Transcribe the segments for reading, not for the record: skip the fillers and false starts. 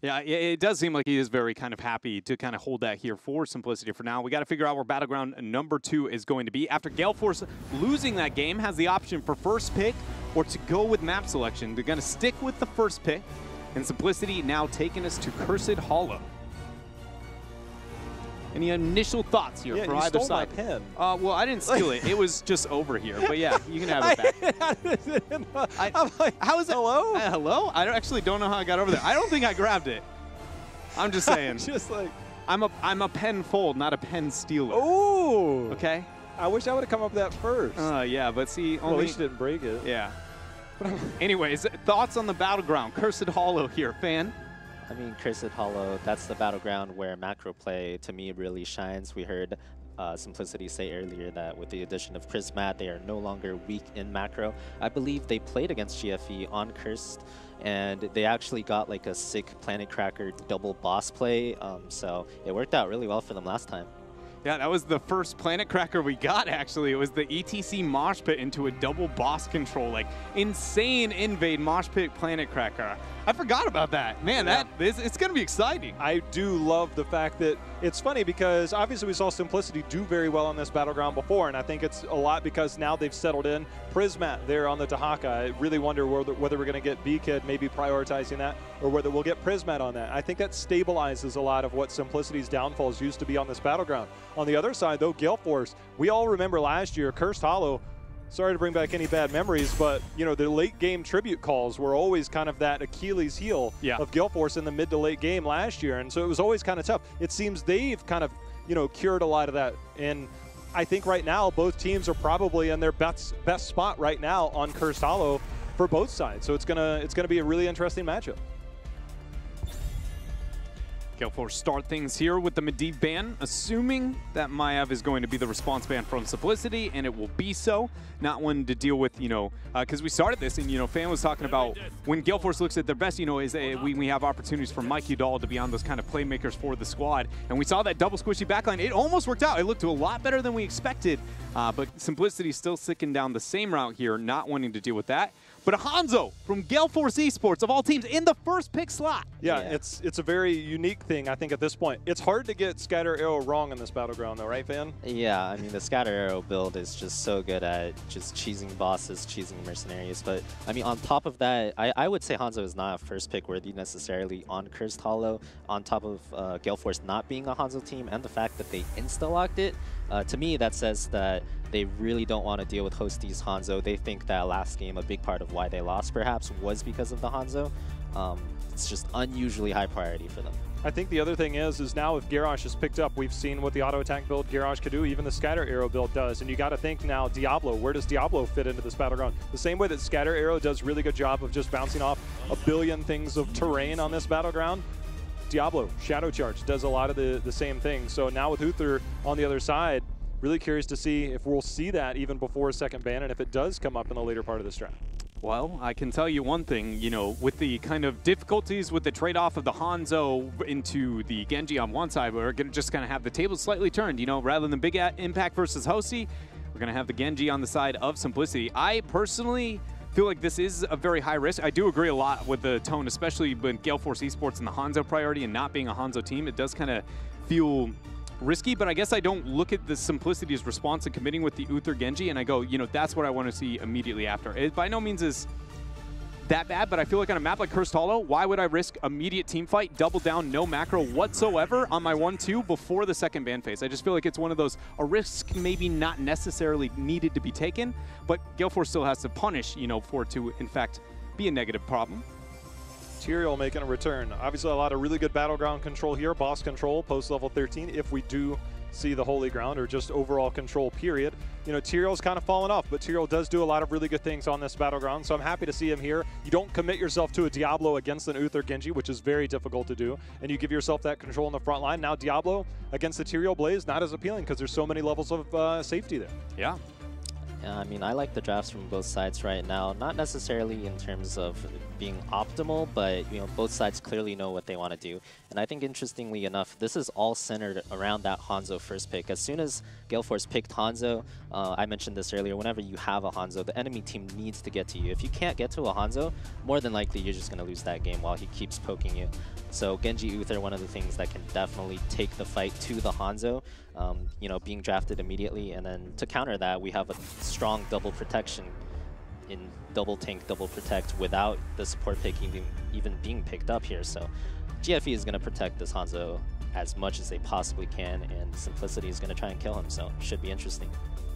Yeah, it does seem like he is very kind of happy to kind of hold that here for Simplicity for now. We got to figure out where Battleground number 2 is going to be. After Gale Force losing that game, has the option for first pick or to go with map selection. They're going to stick with the first pick, and Simplicity now taking us to Cursed Hollow. Any initial thoughts here for either side? Yeah, you stole my pen. Well, I didn't steal it. It was just over here. But yeah, you can have it back. I'm like, how is it? Hello? Hello? I actually don't know how I got over there. I don't think I grabbed it. I'm just saying. Just like I'm a pen fold, not a pen stealer. Oh. Okay. I wish I would have come up with that first. Yeah, but see, well, at least you didn't break it. Yeah. Anyways, thoughts on the Battleground? Cursed Hollow here, fan. I mean, Cursed Hollow, that's the battleground where macro play, to me, really shines. We heard Simplicity say earlier that with the addition of Prismat, they are no longer weak in macro. I believe they played against GFE on Cursed, and they actually got like a sick Planet Cracker double boss play, so it worked out really well for them last time. Yeah, that was the first Planet Cracker we got, actually. It was the ETC Mosh Pit into a double boss control. Like, insane invade Mosh Pit Planet Cracker. I forgot about that. Man, yeah. It's going to be exciting. I do love the fact that it's funny because obviously we saw Simplicity do very well on this Battleground before, and I think it's a lot because now they've settled in. Prismat there on the Tahaka. I really wonder whether we're going to get B-Kid maybe prioritizing that or whether we'll get Prismat on that. I think that stabilizes a lot of what Simplicity's downfalls used to be on this Battleground. On the other side, though, Gale Force, we all remember last year, Cursed Hollow, sorry to bring back any bad memories, but you know the late game tribute calls were always kind of that Achilles heel of Gale Force in the mid to late game last year, and so it was always kind of tough. It seems they've kind of cured a lot of that, and I think right now both teams are probably in their best spot right now on Cursed Hollow for both sides. So it's gonna be a really interesting matchup. Gale Force start things here with the Medivh ban, assuming that Maiev is going to be the response ban from Simplicity, and it will be so. Not one to deal with, because we started this, and, Fan was talking about when Gale Force looks at their best, we have opportunities for Mike Udall to be on those kind of playmakers for the squad. And we saw that double squishy backline. It almost worked out. It looked a lot better than we expected, but Simplicity still sticking down the same route here, not wanting to deal with that. But a Hanzo from Gale Force Esports, of all teams, in the first pick slot. Yeah, it's a very unique thing, I think, at this point. It's hard to get Scatter Arrow wrong in this Battleground, though, right, Fan? Yeah, I mean, the Scatter Arrow build is just so good at just cheesing bosses, cheesing mercenaries. But, I mean, on top of that, I would say Hanzo is not a first pick worthy necessarily on Cursed Hollow, on top of Gale Force not being a Hanzo team, and the fact that they insta-locked it. To me, that says that they really don't want to deal with Hostie's Hanzo. They think that last game, a big part of why they lost, perhaps, was because of the Hanzo. It's just unusually high priority for them. I think the other thing is now if Garrosh is picked up, we've seen what the auto attack build Garrosh could do, even the Scatter Arrow build does. And you got to think now, Diablo, where does Diablo fit into this Battleground? The same way that Scatter Arrow does really good job of just bouncing off a billion things of terrain on this Battleground, Diablo, Shadow Charge, does a lot of the same thing. So now with Uther on the other side, really curious to see if we'll see that even before a second ban and if it does come up in the later part of this draft. Well, I can tell you one thing, with the kind of difficulties with the trade-off of the Hanzo into the Genji on one side, we're just going to have the tables slightly turned, rather than big impact versus Hostie, we're going to have the Genji on the side of Simplicity. I personally feel like this is a very high risk. I do agree a lot with the tone, especially with Gale Force Esports and the Hanzo priority and not being a Hanzo team. It does kind of feel risky, but I guess I don't look at the Simplicity's response and committing with the Uther Genji, and I go, that's what I want to see immediately after. It by no means is that bad, but I feel like on a map like Cursed Hollow, why would I risk immediate team fight, double down, no macro whatsoever on my 1-2 before the second ban phase? I just feel like it's one of those, a risk maybe not necessarily needed to be taken, but Gale Force still has to punish, for it to, in fact, be a negative problem. Tyrael making a return. Obviously a lot of really good Battleground control here, boss control, post level 13, if we do see the Holy Ground or just overall control period. Tyrael's kind of fallen off, but Tyrael does do a lot of really good things on this Battleground, so I'm happy to see him here. You don't commit yourself to a Diablo against an Uther Genji, which is very difficult to do, and you give yourself that control in the front line. Now Diablo against the Tyrael Blaze, not as appealing because there's so many levels of safety there. Yeah. Yeah, I mean, I like the drafts from both sides right now, not necessarily in terms of being optimal, but both sides clearly know what they want to do. And I think interestingly enough, this is all centered around that Hanzo first pick. As soon as Gale Force picked Hanzo, I mentioned this earlier, whenever you have a Hanzo, the enemy team needs to get to you. If you can't get to a Hanzo, more than likely you're just going to lose that game while he keeps poking you. So Genji Uther, one of the things that can definitely take the fight to the Hanzo, being drafted immediately. And then to counter that, we have a strong double protection in double tank, double protect without the support pick even being picked up here. So GFE is going to protect this Hanzo as much as they possibly can, and Simplicity is going to try and kill him, so should be interesting.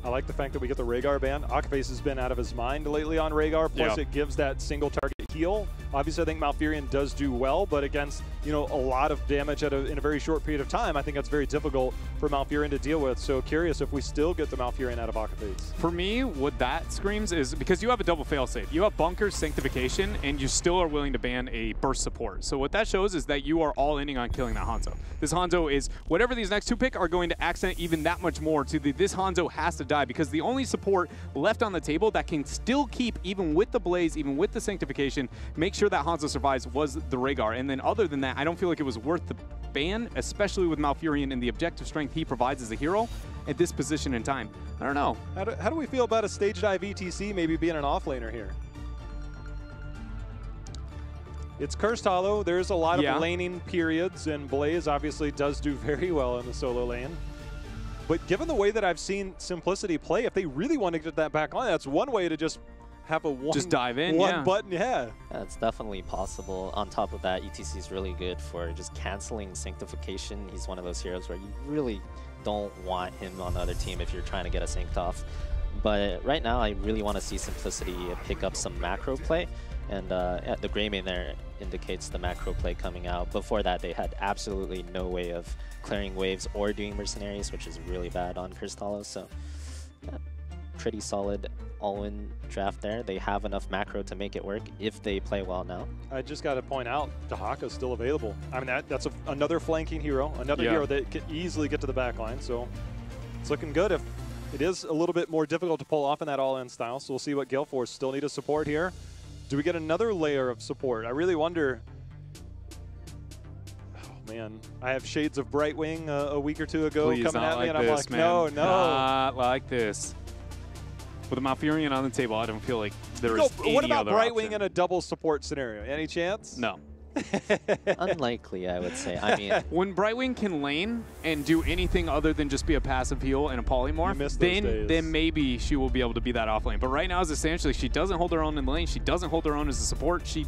I like the fact that we get the Rhaegar ban. Akaface has been out of his mind lately on Rhaegar, plus it gives that single target heal. Obviously, I think Malfurion does do well, but against a lot of damage in a very short period of time, I think that's very difficult for Malfurion to deal with. So curious if we still get the Malfurion out of Akaface. For me, what that screams is because you have a double failsafe. You have Bunker's Sanctification, and you still are willing to ban a burst support. So what that shows is that you are all inning on killing that Hanzo. This Hanzo is, whatever these next two pick are going to accent even that much more to this Hanzo has to die, because the only support left on the table that can still keep, even with the Blaze, even with the Sanctification, make sure that Hanzo survives was the Rhaegar. And then other than that, I don't feel like it was worth the ban, especially with Malfurion and the objective strength he provides as a hero at this position in time. I don't know. How do we feel about a stage dive ETC maybe being an offlaner here? It's Cursed Hollow. There's a lot of laning periods, and Blaze obviously does do very well in the solo lane. But given the way that I've seen Simplicity play, if they really want to get that back on, that's one way to just have a just dive in, one button, It's definitely possible. On top of that, ETC is really good for just canceling Sanctification. He's one of those heroes where you really don't want him on the other team if you're trying to get a Sanct off. But right now, I really want to see Simplicity pick up some macro play. And the gray main there indicates the macro play coming out. Before that, they had absolutely no way of clearing waves or doing mercenaries, which is really bad on Cursed Hollow. So pretty solid all-in draft there. They have enough macro to make it work if they play well now. I just got to point out, Dahaka's still available. I mean, that's another flanking hero, another hero that can easily get to the back line. So it's looking good. If it is a little bit more difficult to pull off in that all-in style, so we'll see what Gale Force still need a support here. Do we get another layer of support? I really wonder. Oh man, I have shades of Brightwing a week or two ago coming at me, and I'm like, no, not like this. With a Malfurion on the table, I don't feel like there is any What about other Brightwing option. in a double support scenario? Any chance? No. Unlikely, I would say. I mean, when Brightwing can lane and do anything other than just be a passive heal and a polymorph, then maybe she will be able to be that off lane. But right now, is essentially she doesn't hold her own in the lane. She doesn't hold her own as a support. She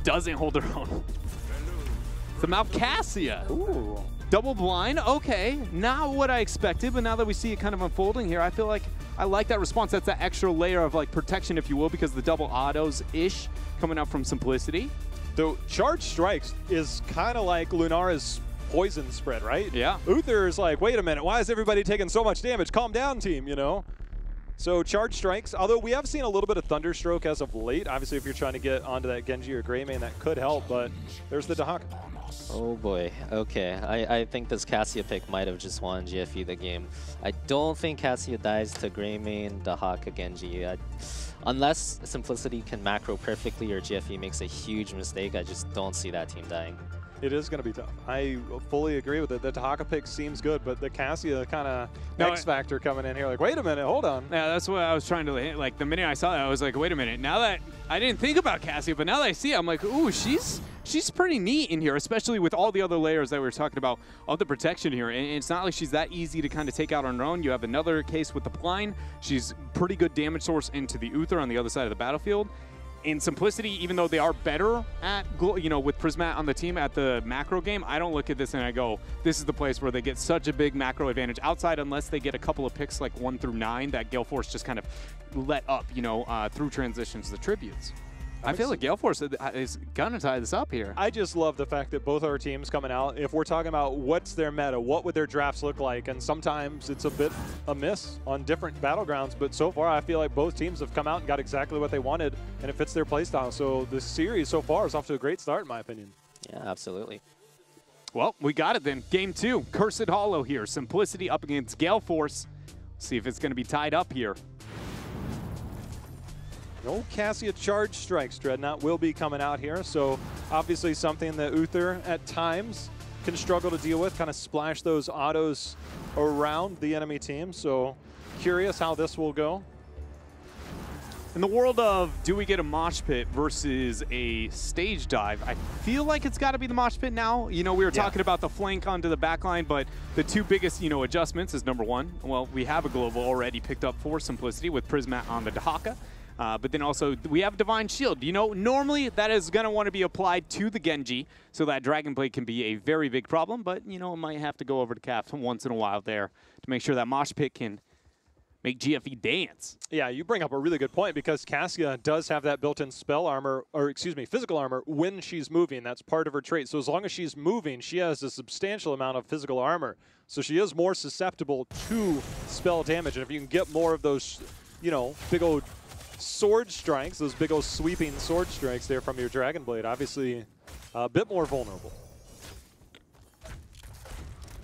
doesn't hold her own. The Malcassia. Ooh. Double blind, okay. Not what I expected, but now that we see it kind of unfolding here, I feel like I like that response. That's that extra layer of like protection, if you will, because the double autos-ish coming out from Simplicity. Though Charge Strikes is kind of like Lunara's poison spread, right? Yeah. Uther is like, wait a minute, why is everybody taking so much damage? Calm down, team, So Charge Strikes, although we have seen a little bit of Thunderstroke as of late. Obviously, if you're trying to get onto that Genji or Grey main, that could help, but there's the Dahaka. Oh boy, okay. I think this Cassia pick might have just won GFE the game. I don't think Cassia dies to Grey main, Dahaka, Genji. Unless Simplicity can macro perfectly or GFE makes a huge mistake, I just don't see that team dying. It is going to be tough. I fully agree with it. The Dahaka pick seems good, but the Cassia kind of X factor coming in here, like, wait a minute, hold on. Yeah, that's what I was trying to, like, the minute I saw that, I was like, wait a minute. Now that I didn't think about Cassia, but now that I see it, I'm like, ooh, she's pretty neat in here, especially with all the other layers that we were talking about of the protection here. And it's not like she's that easy to kind of take out on her own. You have another case with the Blind. She's pretty good damage source into the Uther on the other side of the battlefield. In Simplicity, even though they are better at, with Prismat on the team at the macro game, I don't look at this and I go, this is the place where they get such a big macro advantage outside, unless they get a couple of picks like 1 through 9 that Gale Force just kind of let up, through transitions, the tributes. I feel like Gale Force is going to tie this up here. I just love the fact that both our teams coming out, if we're talking about what's their meta, what would their drafts look like, and sometimes it's a bit a miss on different battlegrounds, but so far I feel like both teams have come out and got exactly what they wanted, and it fits their playstyle. So the series so far is off to a great start, in my opinion. Yeah, absolutely. Well, we got it then. Game 2, Cursed Hollow here. Simplicity up against Gale Force. See if it's going to be tied up here. No Cassia charge strikes. Dreadnought will be coming out here, so obviously something that Uther at times can struggle to deal with, kind of splash those autos around the enemy team. So curious how this will go. In the world of do we get a mosh pit versus a stage dive, I feel like it's got to be the mosh pit now. You know, we were talking about the flank onto the back line, but the two biggest, you know, adjustments is number one, well, we have a global already picked up for Simplicity with Prismat on the Dahaka. But then also we have Divine Shield. You know, normally that is going to want to be applied to the Genji, so that Dragon Blade can be a very big problem. But, you know, it might have to go over to Cap once in a while there to make sure that mosh pit can make GFE dance. Yeah, you bring up a really good point because Cassia does have that built-in spell armor, or excuse me, physical armor when she's moving. That's part of her trait. So as long as she's moving, she has a substantial amount of physical armor. So she is more susceptible to spell damage. And if you can get more of those, you know, big old sword strikes, those big old sweeping sword strikes there from your Dragon Blade, obviously a bit more vulnerable.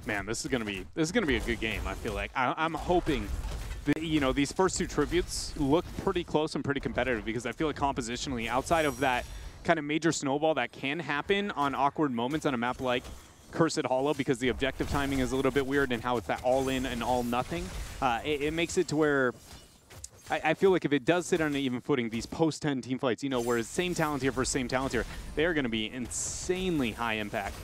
Man, this is gonna be a good game. I feel like I'm hoping that, you know, these first two tributes look pretty close and pretty competitive, because I feel like compositionally, outside of that kind of major snowball that can happen on awkward moments on a map like Cursed Hollow, because the objective timing is a little bit weird and how it's that all in and all nothing, it makes it to where I feel like if it does sit on an even footing, these post-10 team fights, you know, whereas same talent here versus same talent here, they are going to be insanely high impact.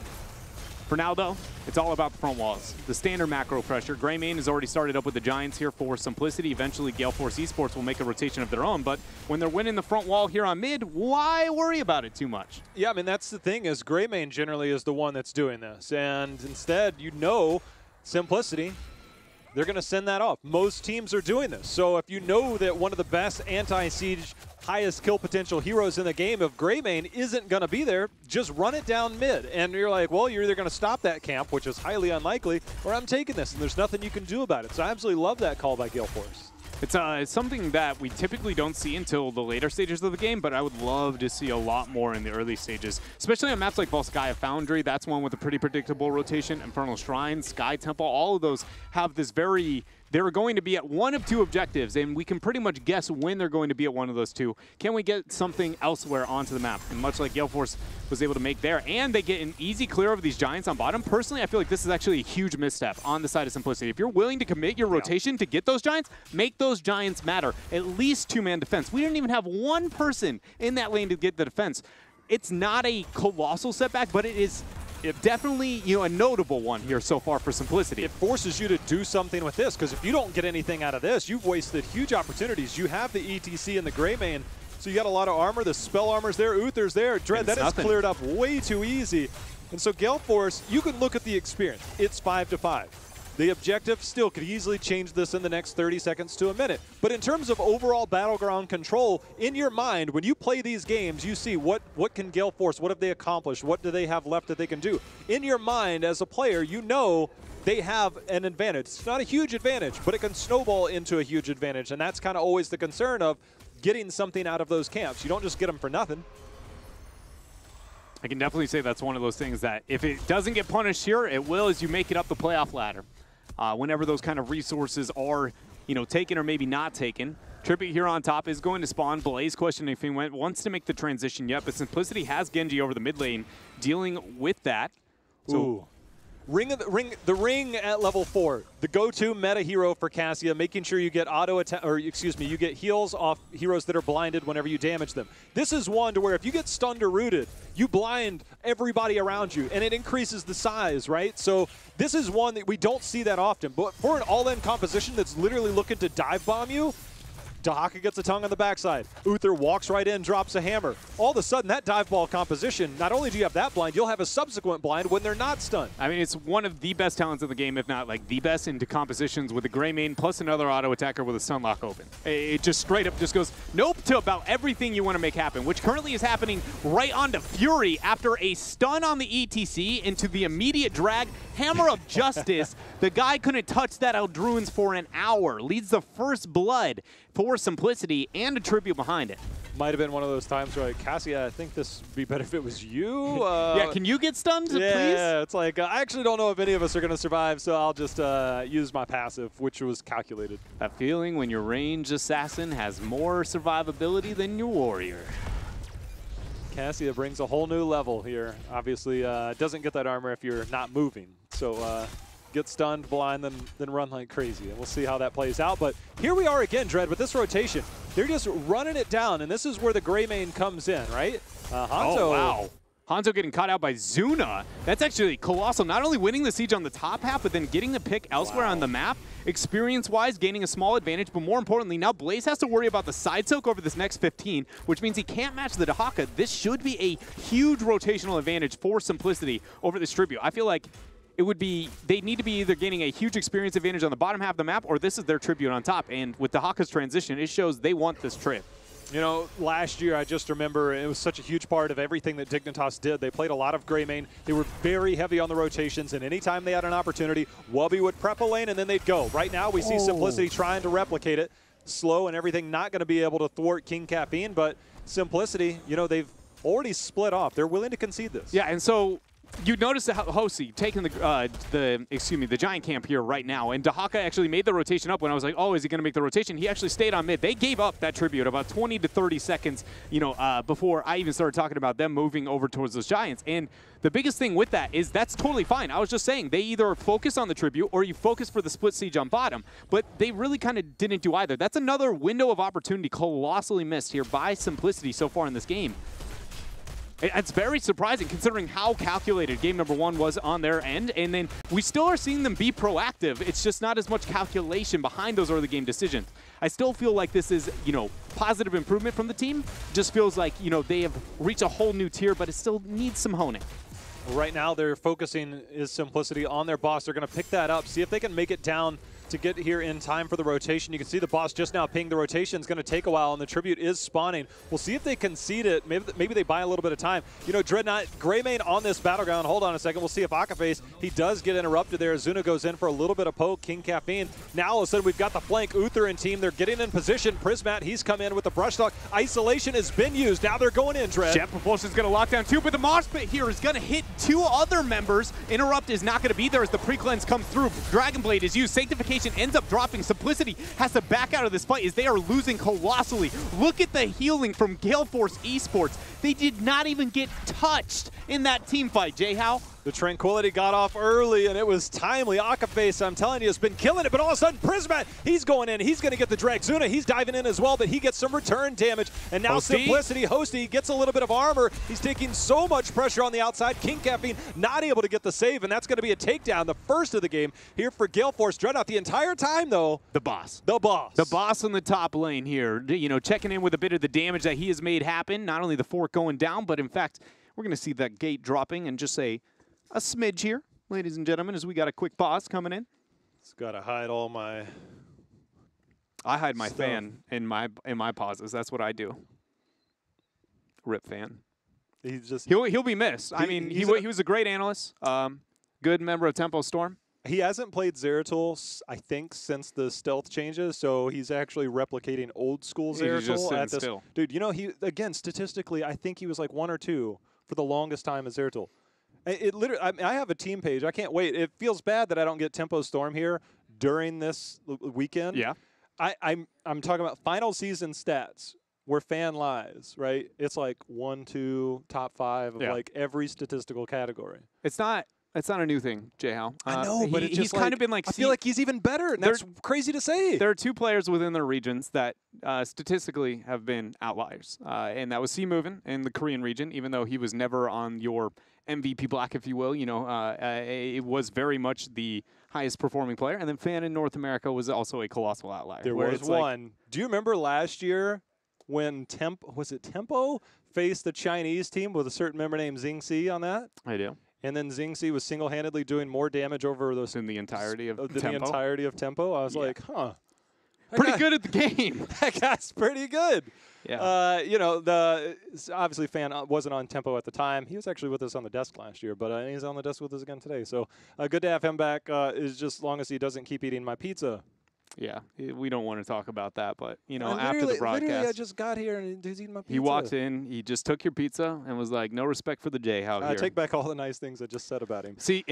For now, though, it's all about the front walls. The standard macro pressure. Greymane has already started up with the Giants here for Simplicity. Eventually, Gale Force Esports will make a rotation of their own, but when they're winning the front wall here on mid, why worry about it too much? Yeah, I mean, that's the thing, is Greymane generally is the one that's doing this, and instead, you know, Simplicity, they're going to send that off. Most teams are doing this. So if you know that one of the best anti-siege, highest kill potential heroes in the game of Greymane isn't going to be there, just run it down mid. And you're like, well, you're either going to stop that camp, which is highly unlikely, or I'm taking this, and there's nothing you can do about it. So I absolutely love that call by Gale Force. It's something that we typically don't see until the later stages of the game, but I would love to see a lot more in the early stages, especially on maps like Volskaya Foundry. That's one with a pretty predictable rotation. Infernal Shrine, Sky Temple, all of those have this they're going to be at one of two objectives, and we can pretty much guess when they're going to be at one of those two. Can we get something elsewhere onto the map? And much like Gale Force was able to make there, and they get an easy clear of these Giants on bottom. Personally, I feel like this is actually a huge misstep on the side of Simplicity. If you're willing to commit your rotation to get those Giants, make those Giants matter. At least two-man defense. We didn't even have one person in that lane to get the defense. It's not a colossal setback, but it is definitely, you know, a notable one here so far for Simplicity. It forces you to do something with this, because if you don't get anything out of this, you've wasted huge opportunities. You have the ETC and the Greymane, so you got a lot of armor. The spell armor's there, Uther's there. Dread, that is cleared up way too easy. And so Gale Force, you can look at the experience. It's 5-5. The objective still could easily change this in the next 30 seconds to a minute. But in terms of overall battleground control, in your mind, when you play these games, you see what can Gale Force, what have they accomplished, what do they have left that they can do? In your mind, as a player, you know they have an advantage. It's not a huge advantage, but it can snowball into a huge advantage. And that's kind of always the concern of getting something out of those camps. You don't just get them for nothing. I can definitely say that's one of those things that if it doesn't get punished here, it will as you make it up the playoff ladder. Whenever those kind of resources are, you know, taken or maybe not taken. Tribute here on top is going to spawn. Blaze questioning if he wants to make the transition yet, but Simplicity has Genji over the mid lane dealing with that. So ooh. The ring at level 4, the go-to meta hero for Cassia, making sure you get you get heals off heroes that are blinded whenever you damage them. This is one to where if you get stunned or rooted, you blind everybody around you, and it increases the size, right? So this is one that we don't see that often, but for an all-in composition that's literally looking to dive bomb you, Dahaka gets a tongue on the backside. Uther walks right in, drops a hammer. All of a sudden, that dive ball composition, not only do you have that blind, you'll have a subsequent blind when they're not stunned. I mean, it's one of the best talents of the game, if not like the best, into compositions with the Greymane plus another auto attacker with a Sunlock open. It just straight up just goes nope to about everything you want to make happen, which currently is happening right onto Fury after a stun on the ETC into the immediate drag. Hammer of Justice. The guy couldn't touch that Eldruins for an hour. Leads the first blood for Simplicity and a tribute behind it. Might have been one of those times where, like, Cassia, I think this would be better if it was you. Yeah, can you get stunned, please? Yeah, it's like, I actually don't know if any of us are going to survive, so I'll just use my passive, which was calculated. That feeling when your ranged assassin has more survivability than your warrior. Cassia brings a whole new level here. Obviously, doesn't get that armor if you're not moving. So get stunned, blind, then run like crazy. And we'll see how that plays out. But here we are again, Dread, with this rotation. They're just running it down, and this is where the gray main comes in, right? Hanzo. Oh, wow. Hanzo getting caught out by Zuna. That's actually colossal. Not only winning the siege on the top half, but then getting the pick elsewhere on the map. Experience-wise, gaining a small advantage, but more importantly, now Blaze has to worry about the side soak over this next 15, which means he can't match the Dahaka. This should be a huge rotational advantage for Simplicity over this Tribute. I feel like it would be, they need to be either gaining a huge experience advantage on the bottom half of the map, or this is their Tribute on top. And with Dahaka's transition, it shows they want this trip. You know, last year I just remember it was such a huge part of everything that Dignitas did. They played a lot of gray main. They were very heavy on the rotations, and anytime they had an opportunity, Wubby would prep a lane and then they'd go. Right now we see Simplicity trying to replicate it. Slow and everything, not going to be able to thwart King Caffeine, but Simplicity, you know, they've already split off. They're willing to concede this. Yeah, and so you notice that Hosi taking the giant camp here right now, and Dahaka actually made the rotation up when I was like, oh, is he going to make the rotation? He actually stayed on mid. They gave up that Tribute about 20 to 30 seconds, you know, before I even started talking about them moving over towards those giants. And the biggest thing with that is that's totally fine. I was just saying they either focus on the Tribute or you focus for the split siege on bottom, but they really kind of didn't do either. That's another window of opportunity colossally missed here by Simplicity so far in this game. It's very surprising considering how calculated game number one was on their end, and then we still are seeing them be proactive. It's just not as much calculation behind those early game decisions. I still feel like this is, you know, positive improvement from the team. Just feels like, you know, they have reached a whole new tier, but it still needs some honing. Right now they're focusing is Simplicity on their boss. They're going to pick that up, see if they can make it down to get here in time for the rotation. You can see the boss just now ping. The rotation is going to take a while, and the Tribute is spawning. We'll see if they concede it. Maybe they buy a little bit of time. You know, Dreadnought, Greymane on this battleground. Hold on a second. We'll see if Akaface, he does get interrupted there. Zuna goes in for a little bit of poke. King Caffeine. Now all of a sudden we've got the flank. Uther and team, they're getting in position. Prismat, he's come in with the brush dog. Isolation has been used. Now they're going in, Dread. Jet Propulsion's going to lock down two, but the mosh pit here is going to hit two other members. Interrupt is not going to be there as the pre-cleanse comes through. Dragon Blade is used. Sanctification ends up dropping. Simplicity has to back out of this fight as they are losing colossally. Look at the healing from Gale Force Esports. They did not even get touched in that team fight, Jay-How. The Tranquility got off early, and it was timely. Akaface, I'm telling you, has been killing it, but all of a sudden, Prismat, he's going in. He's going to get the drag. Zuna, he's diving in as well, but he gets some return damage. And now Simplicity, Hosty gets a little bit of armor. He's taking so much pressure on the outside. King Caffeine not able to get the save, and that's going to be a takedown, the first of the game here for Gale Force. Dreadnought the entire time, though. The boss. The boss. The boss in the top lane here, you know, checking in with a bit of the damage that he has made happen. Not only the fork going down, but in fact, we're going to see that gate dropping and just say, a smidge here, ladies and gentlemen, as we got a quick pause coming in. It's got to hide all my I hide my stuff. fan in my pauses. That's what I do. Rip fan. He's just He'll be missed. I mean, he was a great analyst. Good member of Tempo Storm. He hasn't played Zeratul, I think, since the stealth changes, so he's actually replicating old school Zeratul at this. Still. Dude, you know, he again statistically, I think he was like 1 or 2 for the longest time as Zeratul. It literally, I have a team page. I can't wait. It feels bad that I don't get Tempo Storm here during this weekend. Yeah. I'm talking about final season stats where fan lies, right? It's like 1, 2, top 5 of like every statistical category. It's not a new thing, Jay-How. I know, but he's kind of been like. I feel like he's even better. And that's crazy to say. There are 2 players within their regions that statistically have been outliers, and that was C-Movin in the Korean region. Even though he was never on your MVP block, if you will, you know, it was very much the highest performing player. And then Fan in North America was also a colossal outlier. There was one. Do you remember last year when Tempo faced the Chinese team with a certain member named Xingxi on that? I do. And then Xingxi was single-handedly doing more damage over those in the entirety of the entirety of Tempo. I was like, huh. Pretty good at the game. That guy's pretty good. Yeah. You know, obviously Fan wasn't on Tempo at the time. He was actually with us on the desk last year, but he's on the desk with us again today. So good to have him back. Is just as long as he doesn't keep eating my pizza. Yeah, we don't want to talk about that, but, you know, And after the broadcast. Literally, I just got here and he's eating my pizza. He walked in, he just took your pizza and was like, no respect for the J out here. I take back all the nice things I just said about him. See,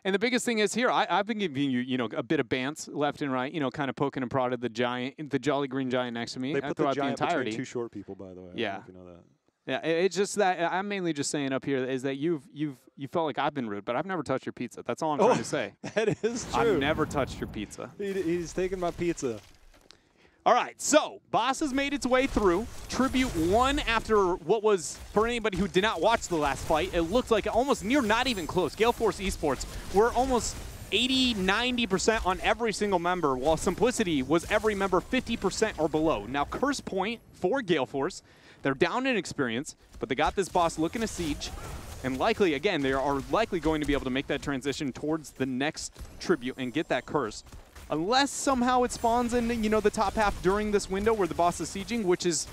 and the biggest thing is here, I've been giving you, you know, a bit of bants left and right, you know, kind of poking and prodded the Jolly Green Giant next to me. They put the giant entirety. between two short people, by the way. Yeah. I don't know if you know that. Yeah, it's just that I'm mainly just saying up here is that you felt like I've been rude, but I've never touched your pizza. That's all I'm trying to say. That is true. I've never touched your pizza. He's taking my pizza. All right, so Boss has made its way through. Tribute won after what was, for anybody who did not watch the last fight, it looked like almost near not even close. Gale Force Esports were almost 80, 90% on every single member, while Simplicity was every member 50% or below. Now, curse point for Gale Force. They're down in experience, but they got this boss looking to siege, and likely, again, they are likely going to be able to make that transition towards the next tribute and get that curse. Unless somehow it spawns in, you know, the top half during this window where the boss is sieging, which is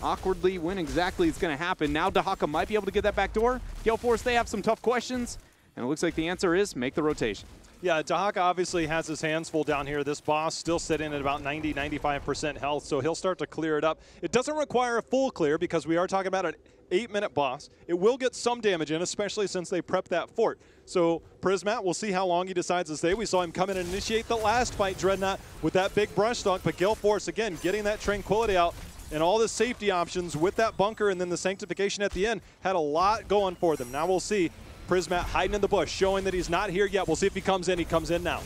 awkwardly when exactly it's going to happen. Now Dahaka might be able to get that back door. Gale Force, they have some tough questions, and it looks like the answer is make the rotation. Yeah, Dahaka obviously has his hands full down here. This boss still sitting at about 90, 95% health, so he'll start to clear it up. It doesn't require a full clear because we are talking about an 8-minute boss. It will get some damage in, especially since they prepped that fort. So Prismat, we'll see how long he decides to stay. We saw him come in and initiate the last fight, Dreadnought, with that big brush dunk, but Gale Force, again, getting that tranquility out and all the safety options with that bunker and then the sanctification at the end had a lot going for them. Now we'll see. Prismat hiding in the bush, showing that he's not here yet. We'll see if he comes in. He comes in now.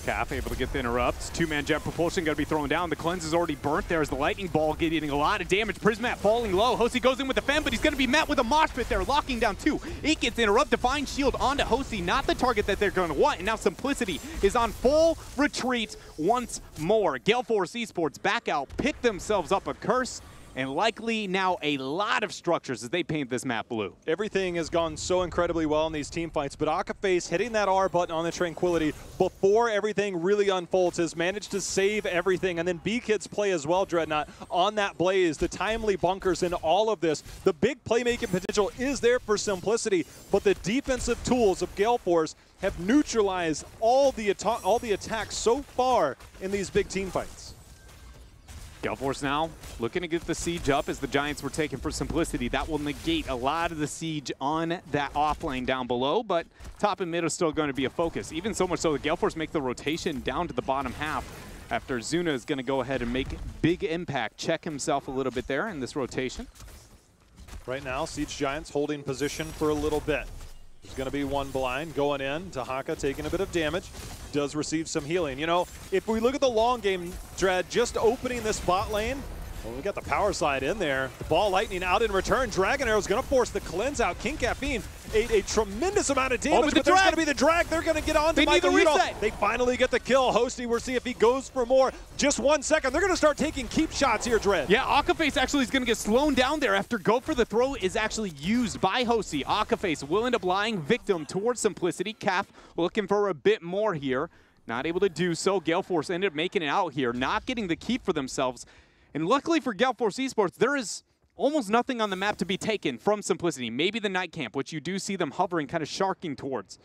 Calf able to get the interrupts. Two-man jet propulsion going to be thrown down. The cleanse is already burnt. There's the lightning ball getting a lot of damage. Prismat falling low. Hosey goes in with the fem, but he's going to be met with a mosh pit there, locking down two. It gets interrupted. Divine shield onto Hosey, not the target that they're going to want. And now Simplicity is on full retreat once more. Gale Force Esports back out, pick themselves up a curse, and likely now a lot of structures as they paint this map blue. Everything has gone so incredibly well in these team fights, but Akaface hitting that R button on the Tranquility before everything really unfolds has managed to save everything. And then B-Kid's play as well, Dreadnought, on that Blaze, the timely bunkers and all of this. The big playmaking potential is there for Simplicity, but the defensive tools of Gale Force have neutralized all the attacks so far in these big team fights. Gale Force now looking to get the siege up as the Giants were taken for Simplicity. That will negate a lot of the siege on that off lane down below, but top and mid is still going to be a focus. Even so much so that Gale Force make the rotation down to the bottom half after Zuna is going to go ahead and make big impact, check himself a little bit there in this rotation. Right now, Siege Giants holding position for a little bit. There's going to be one blind going in. Dahaka taking a bit of damage. Does receive some healing. You know, if we look at the long game, Dread, just opening this bot lane, well, we got the power slide in there. The ball lightning out in return. Dragon Arrow is going to force the cleanse out. King Caffeine ate a tremendous amount of damage, but there's going to be the drag. They're going to get on to Michael Udall. They finally get the kill. Hosty, we'll see if he goes for more. Just 1 second. They're going to start taking keep shots here, Dread. Yeah, Akaface actually is going to get slowed down there after go for the throw is actually used by Hosty. Akaface will end up lying victim towards Simplicity. Calf looking for a bit more here. Not able to do so. Gale Force ended up making it out here, not getting the keep for themselves. And luckily for Gale Force Esports, there is almost nothing on the map to be taken from Simplicity. Maybe the Night Camp, which you do see them hovering, kind of sharking towards.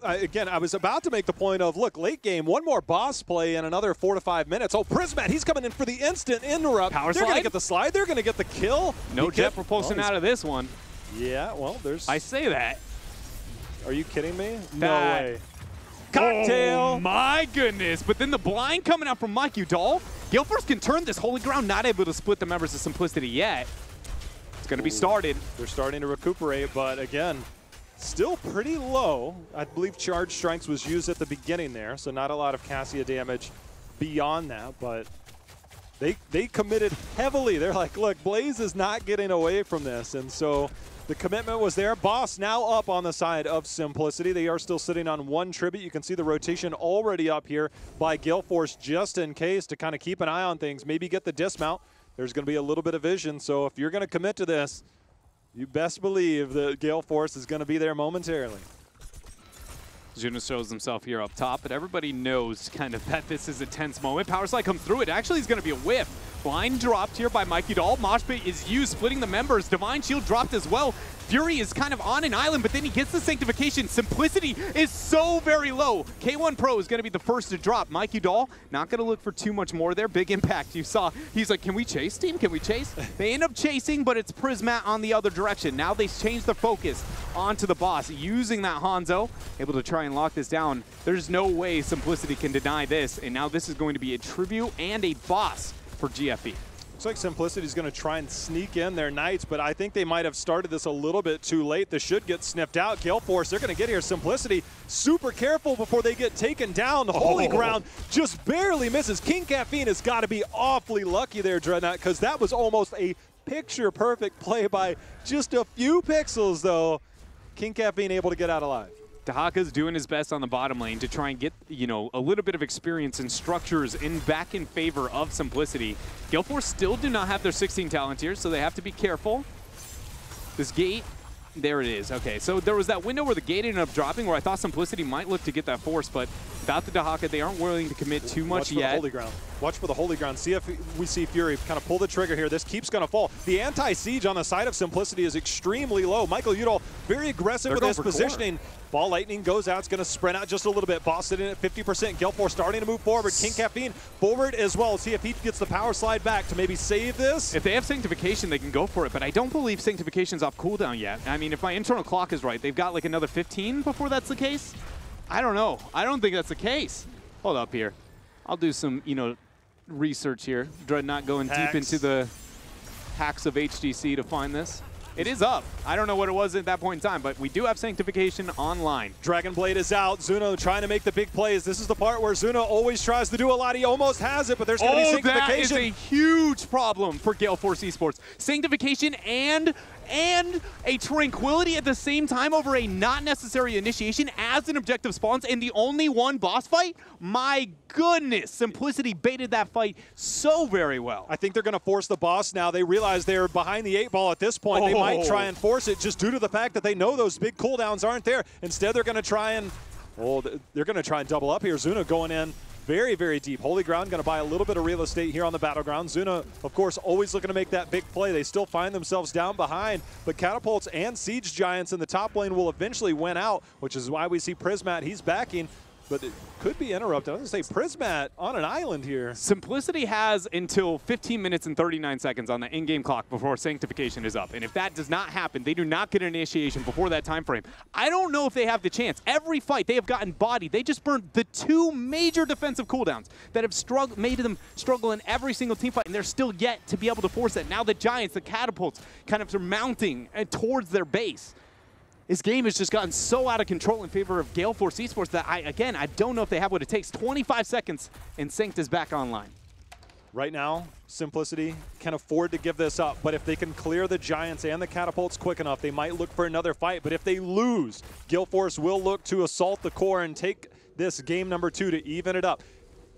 Again, I was about to make the point of, look, late game, one more boss play in another 4 to 5 minutes. Oh, Prismat, he's coming in for the instant interrupt. Power They're going to get the slide. They're going to get the kill. No jet propulsion out of this one. Yeah, well, there's... I say that. Are you kidding me? No way. Cocktail. Oh, my goodness. But then the blind coming out from Mike Udall. Gale Force can turn this holy ground, not able to split the members of Simplicity yet. It's going to be started. They're starting to recuperate, but again, still pretty low. I believe Charge Strikes was used at the beginning there, so not a lot of Cassia damage beyond that, but they committed heavily. They're like, look, Blaze is not getting away from this, and so the commitment was there. Boss now up on the side of Simplicity. They are still sitting on one tribute. You can see the rotation already up here by Gale Force just in case to kind of keep an eye on things, maybe get the dismount. There's going to be a little bit of vision, so if you're going to commit to this, you best believe that Gale Force is going to be there momentarily. Zuna shows himself here up top, but everybody knows kind of that this is a tense moment. Power slide comes through. It actually is going to be a whiff. Blind dropped here by Mikey Doll. Mosh pit is used, splitting the members. Divine shield dropped as well. Fury is kind of on an island, but then he gets the Sanctification. Simplicity is so very low. K1 Pro is going to be the first to drop. Mikey Dahl, not going to look for too much more there. Big impact. You saw, he's like, can we chase, team? Can we chase? They end up chasing, but it's Prismat on the other direction. Now they change the focus onto the boss, using that Hanzo, able to try and lock this down. There's no way Simplicity can deny this, and now this is going to be a tribute and a boss for GFE. Looks like Simplicity's going to try and sneak in their Knights, but I think they might have started this a little bit too late. This should get sniffed out. Gale Force, they're going to get here. Simplicity, super careful before they get taken down. The Holy Ground just barely misses. King Caffeine has got to be awfully lucky there, Dreadnought, because that was almost a picture-perfect play by just a few pixels, though. King Caffeine able to get out alive. Dahaka's doing his best on the bottom lane to try and get, you know, a little bit of experience and structures back in favor of Simplicity. Gale Force still do not have their 16 Talontiers, so they have to be careful. This gate, there it is. Okay, so there was that window where the gate ended up dropping where I thought Simplicity might look to get that force, but without the Dahaka, they aren't willing to commit too much yet. Watch for the Holy Ground. Watch for the Holy Ground. See if we see Fury kind of pull the trigger here. This keeps going to fall. The anti-siege on the side of Simplicity is extremely low. Michael Udall very aggressive with his positioning. Ball Lightning goes out. It's going to sprint out just a little bit. Boss sitting at 50%. Gale Force starting to move forward. King Caffeine forward as well. See if he gets the power slide back to maybe save this. If they have Sanctification, they can go for it, but I don't believe Sanctification's off cooldown yet. I mean, if my internal clock is right, they've got like another 15 before that's the case. I don't know. I don't think that's the case. Hold up here. I'll do some, you know, research here. Dreadnought going deep into the hacks of HGC to find this. It is up. I don't know what it was at that point in time, but we do have Sanctification online. Dragon Blade is out. Zuno trying to make the big plays. This is the part where Zuno always tries to do a lot. He almost has it, but there's going to be Sanctification. That is a huge problem for Gale Force Esports. Sanctification and a Tranquility at the same time over a not necessary initiation as an objective spawns and the only one boss fight? My goodness, Simplicity baited that fight so very well. I think they're going to force the boss now. They realize they're behind the 8-ball at this point. They might try and force it just due to the fact that they know those big cooldowns aren't there. Instead, they're going to try and, well, they're going to try and double up here. Zuna going in very, very deep. Holy Ground going to buy a little bit of real estate here on the battleground. Zuna, of course, always looking to make that big play. They still find themselves down behind, but Catapults and Siege Giants in the top lane will eventually win out, which is why we see Prismat. He's backing, but it could be interrupted. I was going to say Prismat on an island here. Simplicity has until 15 minutes and 39 seconds on the in-game clock before Sanctification is up. And if that does not happen, they do not get an initiation before that time frame. I don't know if they have the chance. Every fight they have gotten bodied. They just burned the two major defensive cooldowns that have made them struggle in every single team fight, and they're still yet to be able to force that. Now the Giants, the Catapults, kind of are mounting towards their base. This game has just gotten so out of control in favor of Gale Force Esports that, I don't know if they have what it takes. 25 seconds, and Sanct is back online. Right now, Simplicity can afford to give this up, but if they can clear the Giants and the Catapults quick enough, they might look for another fight. But if they lose, Gale Force will look to assault the core and take this game number 2 to even it up.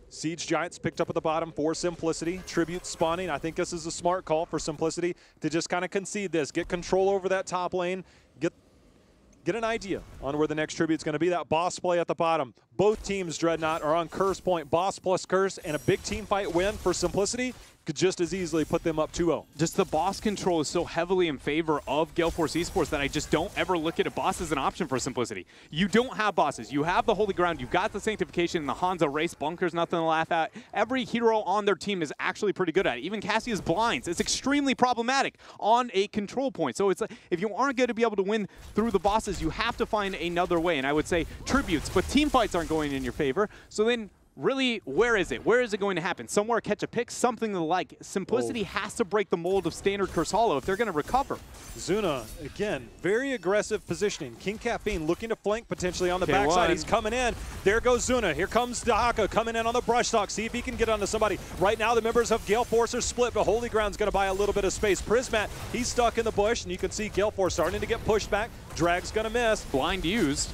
Siege Giants picked up at the bottom for Simplicity. Tribute spawning. I think this is a smart call for Simplicity to just kind of concede this, get control over that top lane, get an idea on where the next tribute's going to be. That boss play at the bottom. Both teams, Dreadnought, are on curse point. Boss plus curse, and a big team fight win for Simplicity could just as easily put them up 2-0. Just the boss control is so heavily in favor of Gale Force Esports that I just don't ever look at a boss as an option for Simplicity. You don't have bosses. You have the Holy Ground. You've got the Sanctification and the Hanzo race. Bunker's nothing to laugh at. Every hero on their team is actually pretty good at it. Even Cassia's blinds. It's extremely problematic on a control point. So it's like, if you aren't going to be able to win through the bosses, you have to find another way. And I would say tributes, but team fights aren't going in your favor. So then really, where is it? Where is it going to happen? Somewhere catch a pick, something to like. Simplicity has to break the mold of standard Curse Hollow if they're going to recover. Zuna, again, very aggressive positioning. King Caffeine looking to flank potentially on the backside. He's coming in. There goes Zuna. Here comes Dahaka coming in on the brush stock. See if he can get onto somebody. Right now, the members of Gale Force are split, but Holy Ground's going to buy a little bit of space. Prismat, he's stuck in the bush, and you can see Gale Force starting to get pushed back. Drag's going to miss. Blind used.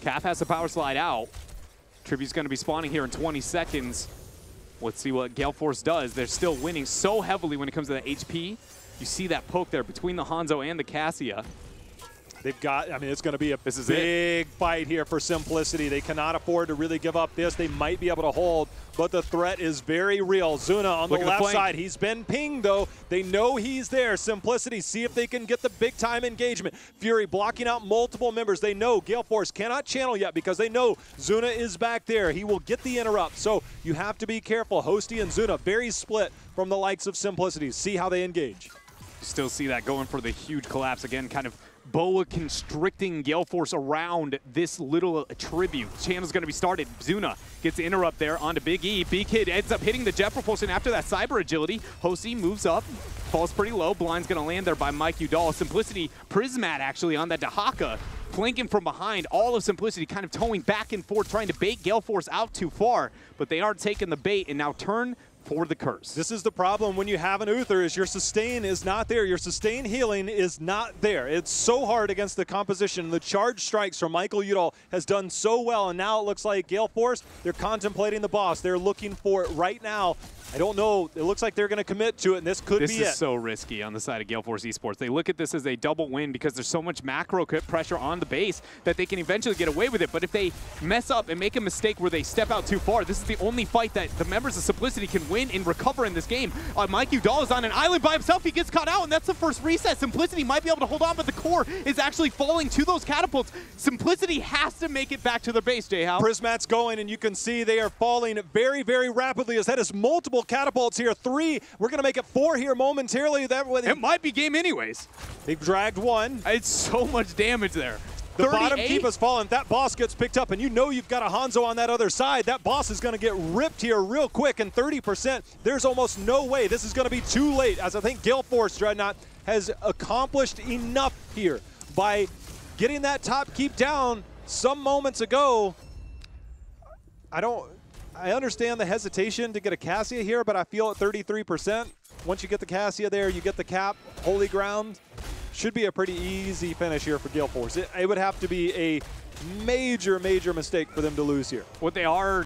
Calf has to power slide out. Tribute's going to be spawning here in 20 seconds. Let's see what Gale Force does. They're still winning so heavily when it comes to the HP. You see that poke there between the Hanzo and the Cassia. They've got, I mean, it's going to be a big fight here for Simplicity. They cannot afford to really give up this. They might be able to hold, but the threat is very real. Zuna on the left side. He's been pinged, though. They know he's there. Simplicity, see if they can get the big-time engagement. Fury blocking out multiple members. They know Gale Force cannot channel yet because they know Zuna is back there. He will get the interrupt, so you have to be careful. Hosty and Zuna very split from the likes of Simplicity. See how they engage. Still see that going for the huge collapse again, kind of Boa constricting Gale Force around this little tribute. Channel's going to be started. Zuna gets the interrupt there onto Big E. Big Kid ends up hitting the jet propulsion after that cyber agility. Hosey moves up, falls pretty low. Blind's going to land there by Mike Udall. Simplicity, Prismat actually on that Dahaka, flanking from behind. All of Simplicity kind of towing back and forth, trying to bait Gale Force out too far, but they are taking the bait and now turn for the curse. This is the problem when you have an Uther, is your sustain is not there. Your sustain healing is not there. It's so hard against the composition. The charge strikes from Michael Udall has done so well, and now it looks like Gale Force, they're contemplating the boss. They're looking for it right now. I don't know. It looks like they're going to commit to it, and this could be it. This is so risky on the side of Gale Force Esports. They look at this as a double win because there's so much macro pressure on the base that they can eventually get away with it. But if they mess up and make a mistake where they step out too far, this is the only fight that the members of Simplicity can win and recover in this game. Mike Udall is on an island by himself. He gets caught out, and that's the first reset. Simplicity might be able to hold on, but the core is actually falling to those catapults. Simplicity has to make it back to their base, J-How. Prismat's going, and you can see they are falling very, very rapidly as that is multiple catapults here. 3. We're going to make it 4 here momentarily. It might be game anyways. They've dragged 1. It's so much damage there. The bottom keep has fallen. That boss gets picked up, and you know you've got a Hanzo on that other side. That boss is going to get ripped here real quick, and 30%, there's almost no way. This is going to be too late, as I think Gale Force Dreadnought has accomplished enough here by getting that top keep down some moments ago. I understand the hesitation to get a Cassia here, but I feel at 33%. Once you get the Cassia there, you get the cap, holy ground. Should be a pretty easy finish here for Gale Force. It would have to be a major, major mistake for them to lose here. What they are